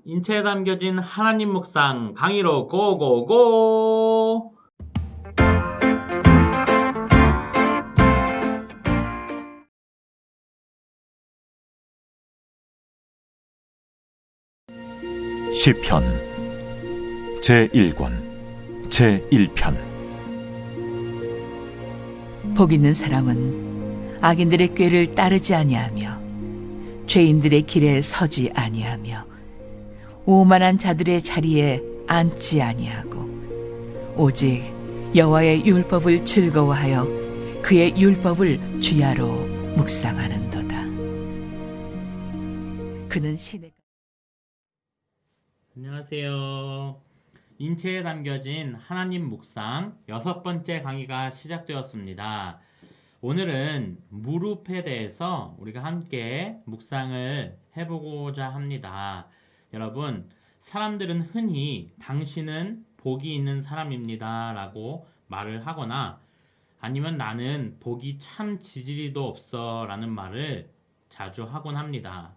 인체에 담겨진 하나님 묵상 강의로 고고고! 시편 제1권 제1편. 복 있는 사람은 악인들의 꾀를 따르지 아니하며 죄인들의 길에 서지 아니하며 오만한 자들의 자리에 앉지 아니하고 오직 여호와의 율법을 즐거워하여 그의 율법을 주야로 묵상하는도다. 그는 시내 안녕하세요. 인체에 담겨진 하나님 묵상 6번째 강의가 시작되었습니다. 오늘은 무릎에 대해서 우리가 함께 묵상을 해보고자 합니다. 여러분, 사람들은 흔히 당신은 복이 있는 사람입니다 라고 말을 하거나 아니면 나는 복이 참 지지리도 없어 라는 말을 자주 하곤 합니다.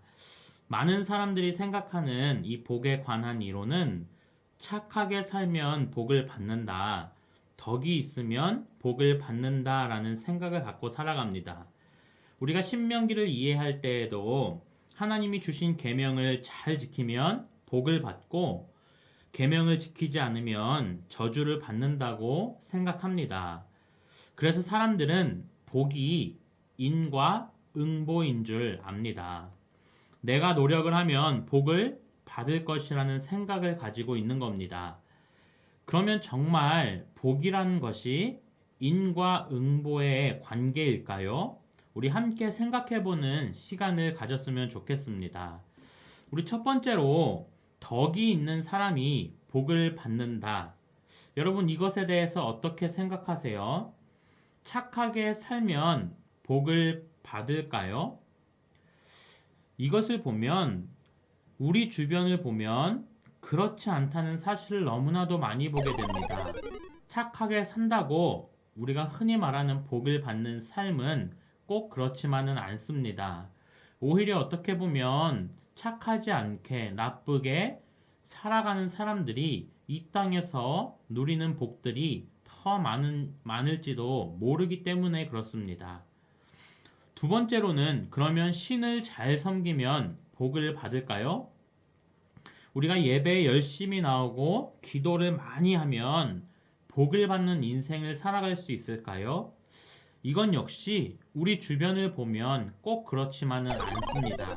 많은 사람들이 생각하는 이 복에 관한 이론은 착하게 살면 복을 받는다, 덕이 있으면 복을 받는다 라는 생각을 갖고 살아갑니다. 우리가 신명기를 이해할 때에도 하나님이 주신 계명을 잘 지키면 복을 받고 계명을 지키지 않으면 저주를 받는다고 생각합니다. 그래서 사람들은 복이 인과 응보인 줄 압니다. 내가 노력을 하면 복을 받을 것이라는 생각을 가지고 있는 겁니다. 그러면 정말 복이라는 것이 인과 응보의 관계일까요? 우리 함께 생각해보는 시간을 가졌으면 좋겠습니다. 우리 첫 번째로 덕이 있는 사람이 복을 받는다. 여러분, 이것에 대해서 어떻게 생각하세요? 착하게 살면 복을 받을까요? 이것을 보면 우리 주변을 보면 그렇지 않다는 사실을 너무나도 많이 보게 됩니다. 착하게 산다고 우리가 흔히 말하는 복을 받는 삶은 꼭 그렇지만은 않습니다. 오히려 어떻게 보면 착하지 않게 나쁘게 살아가는 사람들이 이 땅에서 누리는 복들이 더 많을지도 모르기 때문에 그렇습니다. 두 번째로는 그러면 신을 잘 섬기면 복을 받을까요? 우리가 예배에 열심히 나오고 기도를 많이 하면 복을 받는 인생을 살아갈 수 있을까요? 이건 역시 우리 주변을 보면 꼭 그렇지만은 않습니다.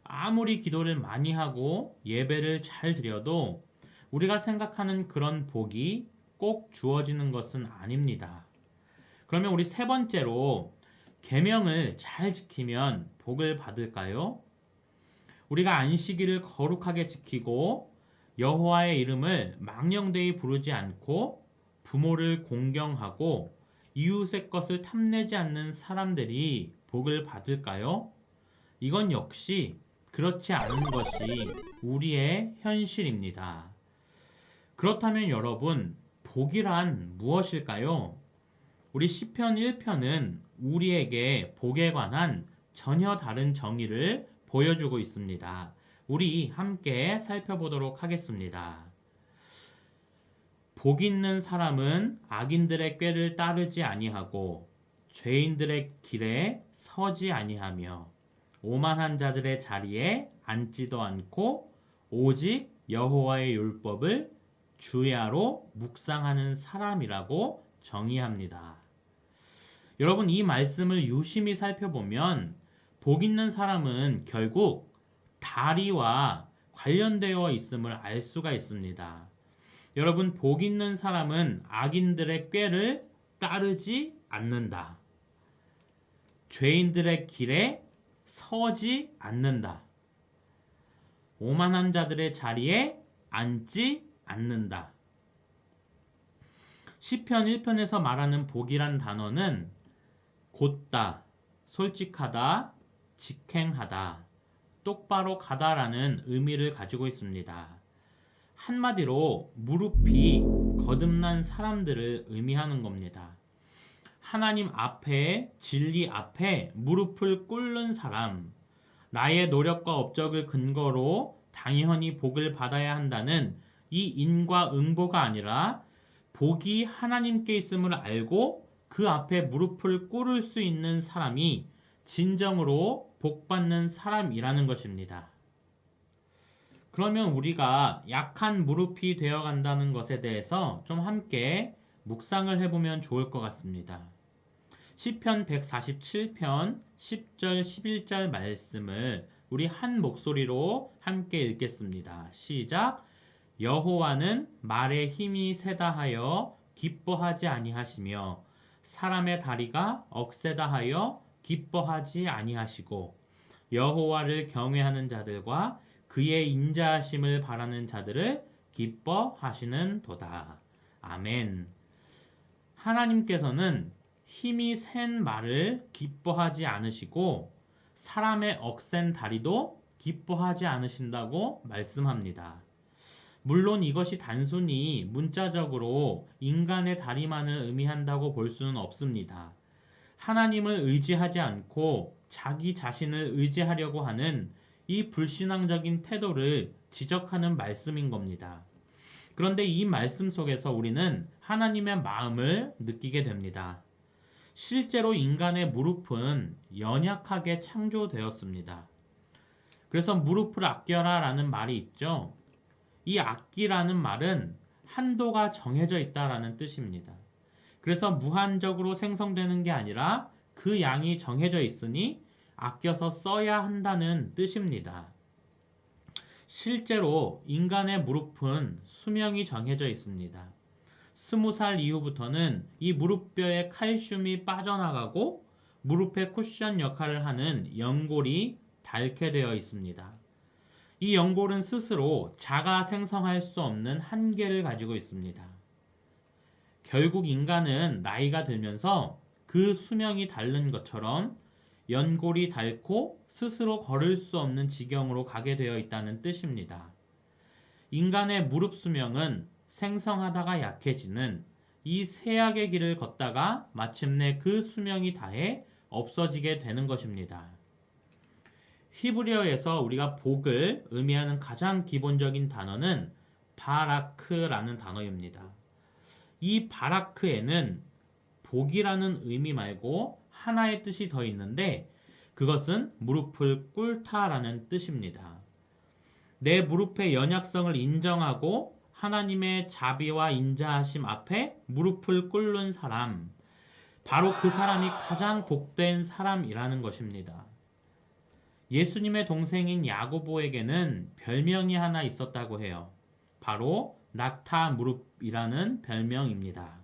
아무리 기도를 많이 하고 예배를 잘 드려도 우리가 생각하는 그런 복이 꼭 주어지는 것은 아닙니다. 그러면 우리 세 번째로 계명을 잘 지키면 복을 받을까요? 우리가 안식일을 거룩하게 지키고 여호와의 이름을 망령되이 부르지 않고 부모를 공경하고 이웃의 것을 탐내지 않는 사람들이 복을 받을까요? 이건 역시 그렇지 않은 것이 우리의 현실입니다. 그렇다면 여러분, 복이란 무엇일까요? 우리 시편 1편은 우리에게 복에 관한 전혀 다른 정의를 보여주고 있습니다. 우리 함께 살펴보도록 하겠습니다. 복 있는 사람은 악인들의 꾀를 따르지 아니하고 죄인들의 길에 서지 아니하며 오만한 자들의 자리에 앉지도 않고 오직 여호와의 율법을 주야로 묵상하는 사람이라고 정의합니다. 여러분, 이 말씀을 유심히 살펴보면 복 있는 사람은 결국 다리와 관련되어 있음을 알 수가 있습니다. 여러분, 복 있는 사람은 악인들의 꾀를 따르지 않는다. 죄인들의 길에 서지 않는다. 오만한 자들의 자리에 앉지 않는다. 시편 1편에서 말하는 복이란 단어는 곧다, 솔직하다, 직행하다, 똑바로 가다라는 의미를 가지고 있습니다. 한마디로 무릎이 거듭난 사람들을 의미하는 겁니다. 하나님 앞에, 진리 앞에 무릎을 꿇는 사람, 나의 노력과 업적을 근거로 당연히 복을 받아야 한다는 이 인과응보가 아니라 복이 하나님께 있음을 알고 그 앞에 무릎을 꿇을 수 있는 사람이 진정으로 복받는 사람이라는 것입니다. 그러면 우리가 약한 무릎이 되어 간다는 것에 대해서 좀 함께 묵상을 해보면 좋을 것 같습니다. 시편 147편 10절 11절 말씀을 우리 한 목소리로 함께 읽겠습니다. 시작. 여호와는 말에 힘이 세다 하여 기뻐하지 아니하시며 사람의 다리가 억세다 하여 기뻐하지 아니하시고 여호와를 경외하는 자들과 그의 인자하심을 바라는 자들을 기뻐하시는도다. 아멘. 하나님께서는 힘이 센 말을 기뻐하지 않으시고 사람의 억센 다리도 기뻐하지 않으신다고 말씀합니다. 물론 이것이 단순히 문자적으로 인간의 다리만을 의미한다고 볼 수는 없습니다. 하나님을 의지하지 않고 자기 자신을 의지하려고 하는 이 불신앙적인 태도를 지적하는 말씀인 겁니다. 그런데 이 말씀 속에서 우리는 하나님의 마음을 느끼게 됩니다. 실제로 인간의 무릎은 연약하게 창조되었습니다. 그래서 무릎을 아껴라 라는 말이 있죠. 이 아끼라는 말은 한도가 정해져 있다라는 뜻입니다. 그래서 무한적으로 생성되는 게 아니라 그 양이 정해져 있으니 아껴서 써야 한다는 뜻입니다. 실제로 인간의 무릎은 수명이 정해져 있습니다. 20살 이후부터는 이 무릎뼈에 칼슘이 빠져나가고 무릎의 쿠션 역할을 하는 연골이 닳게 되어 있습니다. 이 연골은 스스로 자가 생성할 수 없는 한계를 가지고 있습니다. 결국 인간은 나이가 들면서 그 수명이 닳는 것처럼 연골이 닳고 스스로 걸을 수 없는 지경으로 가게 되어 있다는 뜻입니다. 인간의 무릎 수명은 생성하다가 약해지는 이 쇠약의 길을 걷다가 마침내 그 수명이 다해 없어지게 되는 것입니다. 히브리어에서 우리가 복을 의미하는 가장 기본적인 단어는 바라크라는 단어입니다. 이 바라크에는 복이라는 의미 말고 하나의 뜻이 더 있는데 그것은 무릎을 꿇다라는 뜻입니다. 내 무릎의 연약성을 인정하고 하나님의 자비와 인자하심 앞에 무릎을 꿇는 사람, 바로 그 사람이 가장 복된 사람이라는 것입니다. 예수님의 동생인 야고보에게는 별명이 하나 있었다고 해요. 바로 낙타 무릎이라는 별명입니다.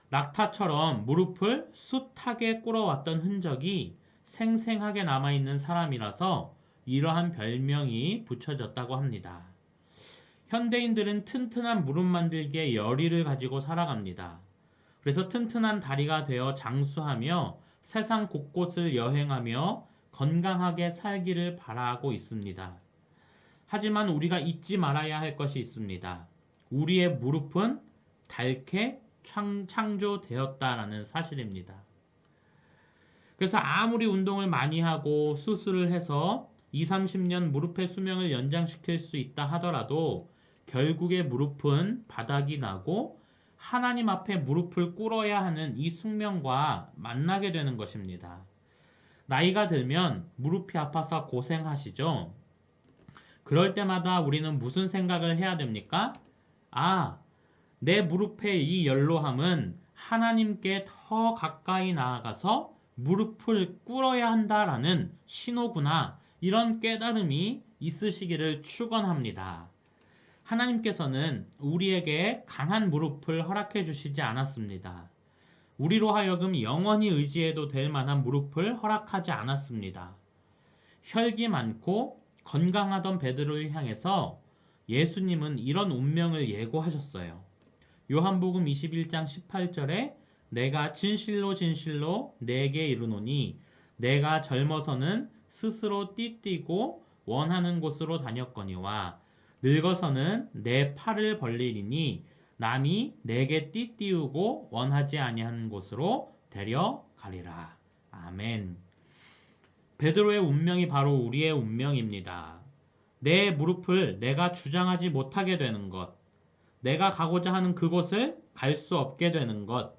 낙타처럼 무릎을 숱하게 꿇어왔던 흔적이 생생하게 남아있는 사람이라서 이러한 별명이 붙여졌다고 합니다. 현대인들은 튼튼한 무릎 만들기에 열의를 가지고 살아갑니다. 그래서 튼튼한 다리가 되어 장수하며 세상 곳곳을 여행하며 건강하게 살기를 바라고 있습니다. 하지만 우리가 잊지 말아야 할 것이 있습니다. 우리의 무릎은 닳게 창조되었다라는 사실입니다. 그래서 아무리 운동을 많이 하고 수술을 해서 20-30년 무릎의 수명을 연장시킬 수 있다 하더라도 결국에 무릎은 바닥이 나고 하나님 앞에 무릎을 꿇어야 하는 이 숙명과 만나게 되는 것입니다. 나이가 들면 무릎이 아파서 고생하시죠? 그럴 때마다 우리는 무슨 생각을 해야 됩니까? 내 무릎의 이 연로함은 하나님께 더 가까이 나아가서 무릎을 꿇어야 한다라는 신호구나, 이런 깨달음이 있으시기를 축원합니다. 하나님께서는 우리에게 강한 무릎을 허락해 주시지 않았습니다. 우리로 하여금 영원히 의지해도 될 만한 무릎을 허락하지 않았습니다. 혈기 많고 건강하던 베드로를 향해서 예수님은 이런 운명을 예고하셨어요. 요한복음 21장 18절에 내가 진실로 진실로 내게 이르노니 내가 젊어서는 스스로 띠띠고 원하는 곳으로 다녔거니와 늙어서는 내 팔을 벌리리니 남이 내게 띠띠우고 원하지 아니하는 곳으로 데려가리라. 아멘. 베드로의 운명이 바로 우리의 운명입니다. 내 무릎을 내가 주장하지 못하게 되는 것, 내가 가고자 하는 그곳을 갈 수 없게 되는 것.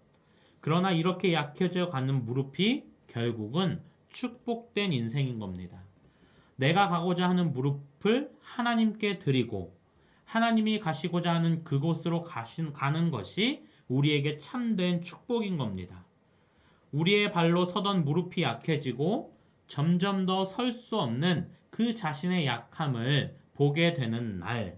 그러나 이렇게 약해져 가는 무릎이 결국은 축복된 인생인 겁니다. 내가 가고자 하는 무릎을 하나님께 드리고 하나님이 가시고자 하는 그곳으로 가는 것이 우리에게 참된 축복인 겁니다. 우리의 발로 서던 무릎이 약해지고 점점 더 설 수 없는 그 자신의 약함을 보게 되는 날,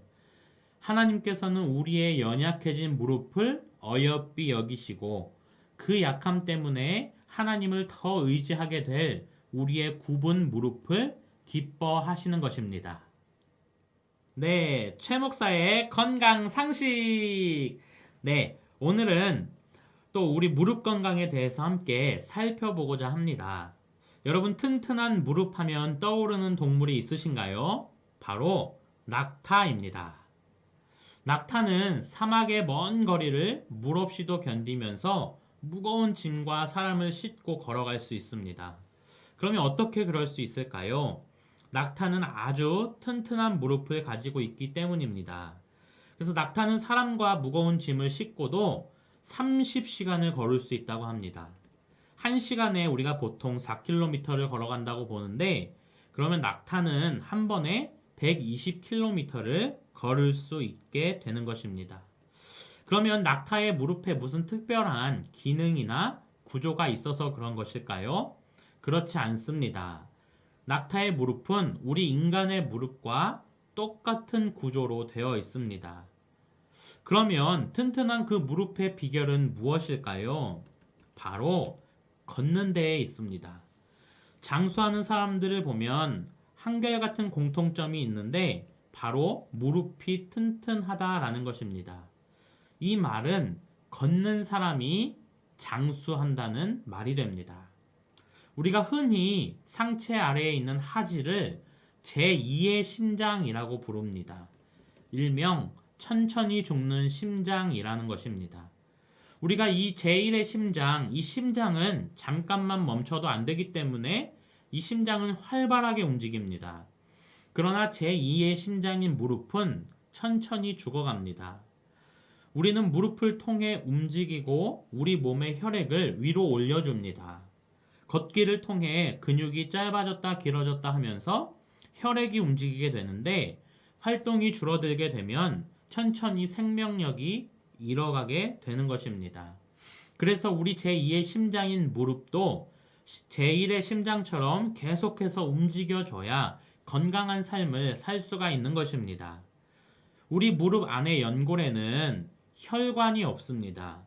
하나님께서는 우리의 연약해진 무릎을 어여삐 여기시고 그 약함 때문에 하나님을 더 의지하게 될 우리의 굽은 무릎을 기뻐하시는 것입니다. 네, 최 목사의 건강 상식. 네, 오늘은 또 우리 무릎 건강에 대해서 함께 살펴보고자 합니다. 여러분, 튼튼한 무릎 하면 떠오르는 동물이 있으신가요? 바로 낙타입니다. 낙타는 사막의 먼 거리를 물 없이도 견디면서 무거운 짐과 사람을 싣고 걸어갈 수 있습니다. 그러면 어떻게 그럴 수 있을까요? 낙타는 아주 튼튼한 무릎을 가지고 있기 때문입니다. 그래서 낙타는 사람과 무거운 짐을 싣고도 30시간을 걸을 수 있다고 합니다. 1시간에 우리가 보통 4km를 걸어간다고 보는데, 그러면 낙타는 한 번에 120km를 걸을 수 있게 되는 것입니다. 그러면 낙타의 무릎에 무슨 특별한 기능이나 구조가 있어서 그런 것일까요? 그렇지 않습니다. 낙타의 무릎은 우리 인간의 무릎과 똑같은 구조로 되어 있습니다. 그러면 튼튼한 그 무릎의 비결은 무엇일까요? 바로 걷는 데에 있습니다. 장수하는 사람들을 보면 한결같은 공통점이 있는데 바로 무릎이 튼튼하다라는 것입니다. 이 말은 걷는 사람이 장수한다는 말이 됩니다. 우리가 흔히 상체 아래에 있는 하지를 제2의 심장이라고 부릅니다. 일명 천천히 죽는 심장이라는 것입니다. 우리가 이 제1의 심장, 이 심장은 잠깐만 멈춰도 안 되기 때문에 이 심장은 활발하게 움직입니다. 그러나 제2의 심장인 무릎은 천천히 죽어갑니다. 우리는 무릎을 통해 움직이고 우리 몸의 혈액을 위로 올려줍니다. 걷기를 통해 근육이 짧아졌다 길어졌다 하면서 혈액이 움직이게 되는데, 활동이 줄어들게 되면 천천히 생명력이 잃어가게 되는 것입니다. 그래서 우리 제2의 심장인 무릎도 제1의 심장처럼 계속해서 움직여줘야 건강한 삶을 살 수가 있는 것입니다. 우리 무릎 안의 연골에는 혈관이 없습니다.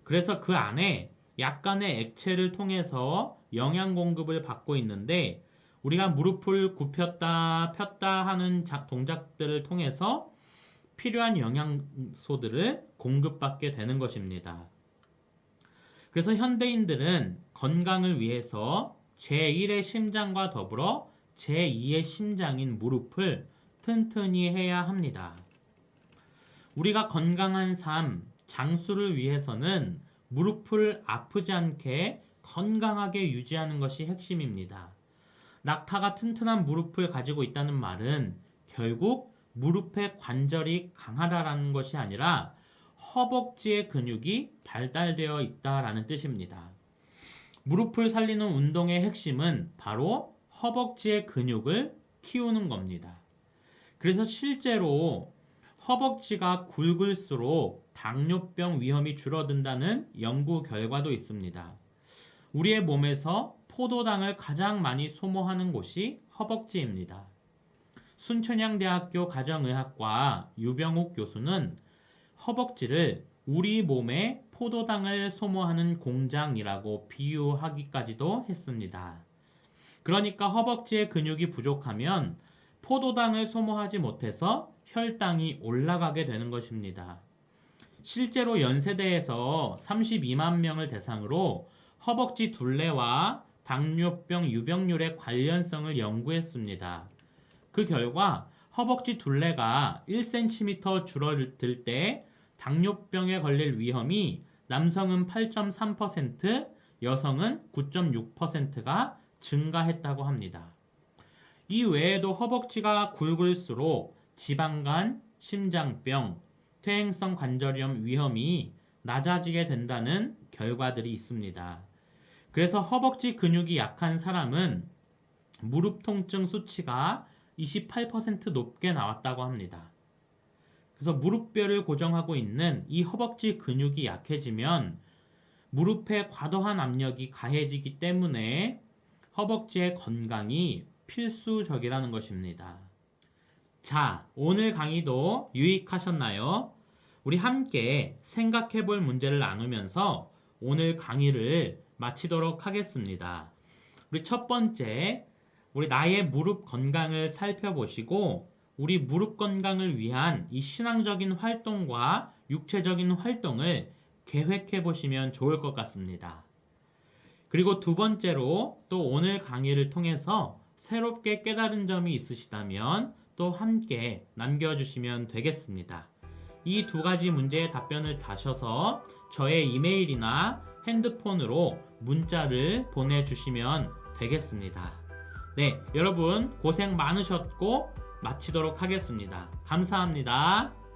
그래서 그 안에 약간의 액체를 통해서 영양 공급을 받고 있는데, 우리가 무릎을 굽혔다 폈다 하는 동작들을 통해서 필요한 영양소들을 공급받게 되는 것입니다. 그래서 현대인들은 건강을 위해서 제1의 심장과 더불어 제2의 심장인 무릎을 튼튼히 해야 합니다. 우리가 건강한 삶, 장수를 위해서는 무릎을 아프지 않게 건강하게 유지하는 것이 핵심입니다. 낙타가 튼튼한 무릎을 가지고 있다는 말은 결국 무릎의 관절이 강하다라는 것이 아니라 허벅지의 근육이 발달되어 있다라는 뜻입니다. 무릎을 살리는 운동의 핵심은 바로 허벅지의 근육을 키우는 겁니다. 그래서 실제로 허벅지가 굵을수록 당뇨병 위험이 줄어든다는 연구 결과도 있습니다. 우리의 몸에서 포도당을 가장 많이 소모하는 곳이 허벅지입니다. 순천향대학교 가정의학과 유병욱 교수는 허벅지를 우리 몸에 포도당을 소모하는 공장이라고 비유하기까지도 했습니다. 그러니까 허벅지의 근육이 부족하면 포도당을 소모하지 못해서 혈당이 올라가게 되는 것입니다. 실제로 연세대에서 32만 명을 대상으로 허벅지 둘레와 당뇨병 유병률의 관련성을 연구했습니다. 그 결과 허벅지 둘레가 1cm 줄어들 때 당뇨병에 걸릴 위험이 남성은 8.3%, 여성은 9.6%가 증가했다고 합니다. 이 외에도 허벅지가 굵을수록 지방간, 심장병, 퇴행성 관절염 위험이 낮아지게 된다는 결과들이 있습니다. 그래서 허벅지 근육이 약한 사람은 무릎 통증 수치가 28% 높게 나왔다고 합니다. 그래서 무릎뼈를 고정하고 있는 이 허벅지 근육이 약해지면 무릎에 과도한 압력이 가해지기 때문에 허벅지의 건강이 필수적이라는 것입니다. 자, 오늘 강의도 유익하셨나요? 우리 함께 생각해 볼 문제를 나누면서 오늘 강의를 마치도록 하겠습니다. 우리 첫 번째, 우리 나의 무릎 건강을 살펴보시고 우리 무릎 건강을 위한 이 신앙적인 활동과 육체적인 활동을 계획해 보시면 좋을 것 같습니다. 그리고 두 번째로 또 오늘 강의를 통해서 새롭게 깨달은 점이 있으시다면 또 함께 남겨주시면 되겠습니다. 이 두 가지 문제의 답변을 다셔서 저의 이메일이나 핸드폰으로 문자를 보내주시면 되겠습니다. 네, 여러분 고생 많으셨고 마치도록 하겠습니다. 감사합니다.